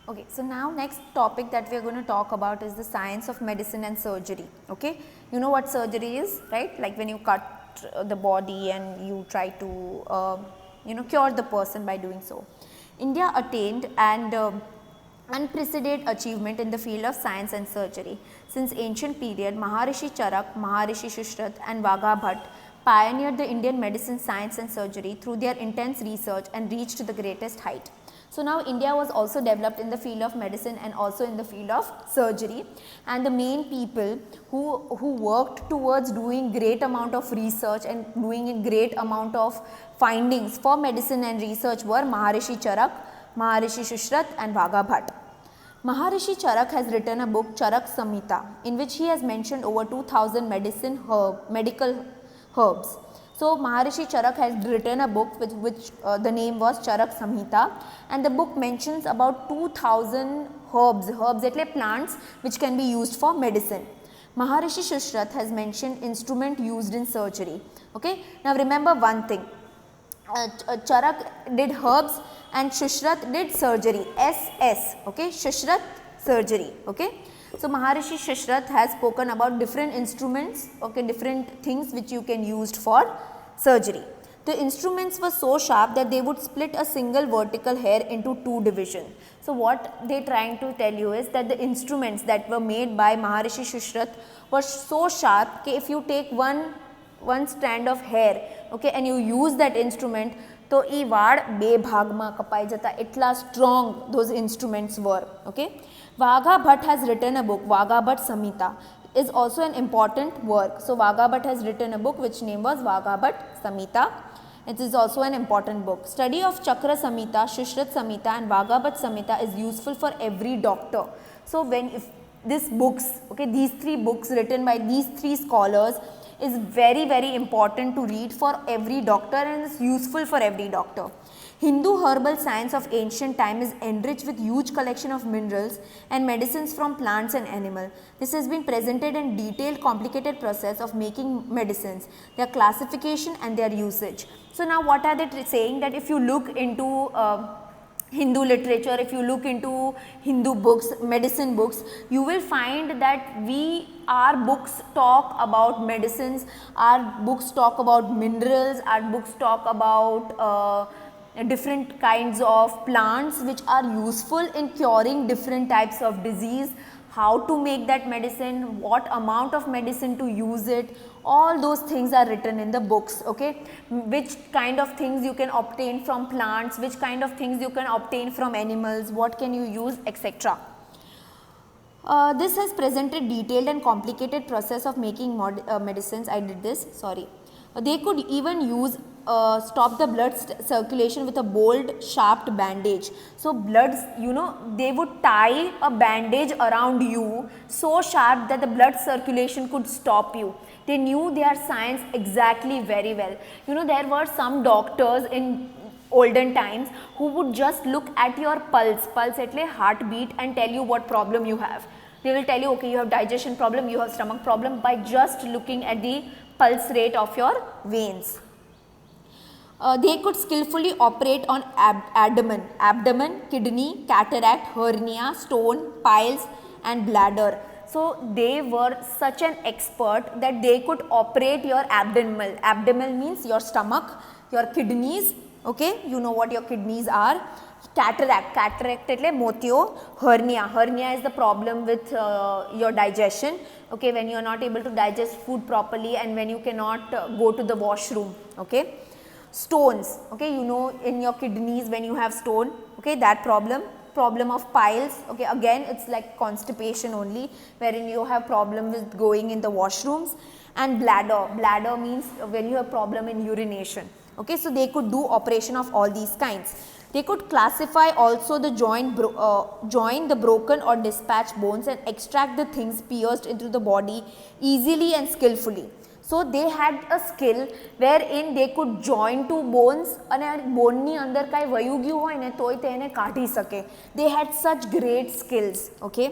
Okay, so now next topic that we are going to talk about is the science of medicine and surgery. Okay, you know what surgery is, right? Like when you cut the body and you try to cure the person by doing so. India attained and unprecedented achievement in the field of science and surgery. Since ancient period, Maharishi Charak, Maharishi Shushrat and Vagha Bhatt pioneered the Indian medicine, science and surgery through their intense research and reached the greatest height. So now India was also developed in the field of medicine and also in the field of surgery, and the main people who worked towards doing great amount of research and doing a great amount of findings for medicine and research were Maharishi Charak, Maharishi Shushrat and Vagha Bhatt. Maharishi Charak has written a book Charak Samhita, in which he has mentioned over 2000 medical herbs. So Maharishi Charak has written a book which the name was Charak Samhita, and the book mentions about 2000 herbs એટલે plants which can be used for medicine. Maharishi Shushrat has mentioned instrument used in surgery. Okay, now remember one thing, Charak did herbs and Shushrat did surgery, SS, okay, Shushrat surgery, okay. So Maharishi Shushrat has spoken about different instruments, okay, different things which you can use for surgery. The instruments were so sharp that they would split a single vertical hair into two divisions. So what they trying to tell you is that the instruments that were made by Maharishi Shushrat were so sharp that if you take one strand of hair, okay, and you use that instrument, तो ई वाड़ बे भाग में कपाई जता इतला strong those instruments were. Okay, Vagha Bhatt has written a book, Vagha Bhatt Samhita is also an important work. So Vagha Bhatt has written a book which name was Vagha Bhatt Samhita. It is also an important book. Study of Chakra Samhita, Shushrat Samhita and Vagha Bhatt Samhita is useful for every doctor. So when if these books, okay, these three books written by these three scholars is very important to read for every doctor and is useful for every doctor. Hindu herbal science of ancient time is enriched with huge collection of minerals and medicines from plants and animals. This has been presented in detailed complicated process of making medicines, their classification and their usage. So now what are they saying, that if you look into Hindu literature, if you look into Hindu books, medicine books, you will find that our books talk about medicines, our books talk about minerals, our books talk about different kinds of plants which are useful in curing different types of disease, how to make that medicine, what amount of medicine to use it, all those things are written in the books, okay, which kind of things you can obtain from plants, which kind of things you can obtain from animals, what can you use, etc. This has presented detailed and complicated process of making medicines. I did this, sorry. They could even use stop the blood circulation with a bold sharp bandage. So bloods, you know, they would tie a bandage around you so sharp that the blood circulation could stop you. They knew their science exactly very well. You know, there were some doctors in olden times who would just look at your pulse એટલે heartbeat, and tell you what problem you have. They will tell you, okay, you have digestion problem, you have stomach problem, by just looking at the pulse rate of your veins. They could skillfully operate on abdomen, kidney, cataract, hernia, stone, piles and bladder. So they were such an expert that they could operate your abdomen. Abdomen means your stomach, your kidneys, okay, you know what your kidneys are. Cataract એટલે મોતિયો. Hernia is the problem with your digestion, okay, when you are not able to digest food properly and when you cannot go to the washroom, okay. Stones, okay, you know, in your kidneys when you have stone, okay, that problem of piles, okay, again it's like constipation only, wherein you have problem with going in the washrooms. And bladder means when you have problem in urination, okay. So they could do operation of all these kinds. They could classify also the join the broken or dispatched bones and extract the things pierced into the body easily and skillfully. So they had a skill wherein they could join two bones and bone ની અંદર કાઈ વયું ગયું હોય ને તોય તેને કાઢી શકે. They had such great skills, okay.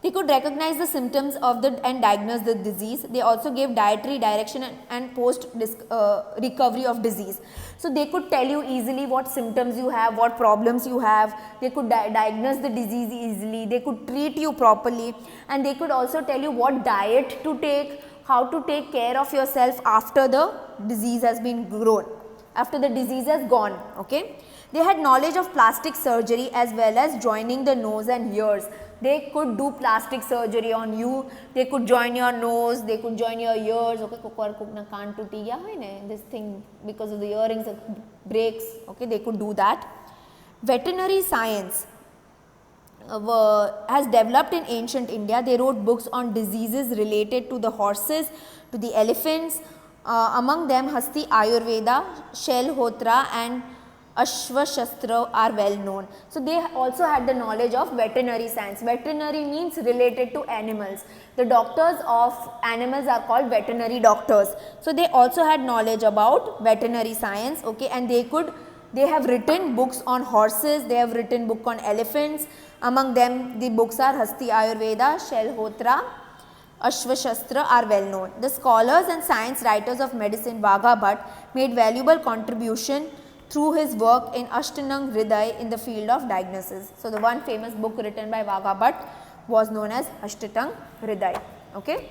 They could recognize the symptoms of the and diagnose the disease. They also gave dietary direction and post recovery of disease. So they could tell you easily what symptoms you have, what problems you have. They could diagnose the disease easily. They could treat you properly, and they could also tell you what diet to take, how to take care of yourself after the disease has been grown, after the disease has gone. Okay. They had knowledge of plastic surgery as well as joining the nose and ears. They could do plastic surgery on you. They could join your nose, they could join your ears. Okay, कान टूटी गया है ना, this thing because of the earrings breaks. Okay, they could do that. Veterinary science has developed in ancient India. They wrote books on diseases related to the horses, to the elephants. Among them, Hasti Ayurveda, Shalhotra, and Ashwashastra are well known. So they also had the knowledge of veterinary science. Veterinary means related to animals. The doctors of animals are called veterinary doctors. So they also had knowledge about veterinary science. Okay, and they have written books on horses. They have written book on elephants. Among them, the books are Hasti Ayurveda, Shalhotra, Ashwashastra are well known. The scholars and science writers of medicine Vagha Bhatt made valuable contribution through his work in Ashtanang Hriday in the field of diagnosis. So the one famous book written by Vagha Bhatt was known as Ashtanang Hriday. Okay.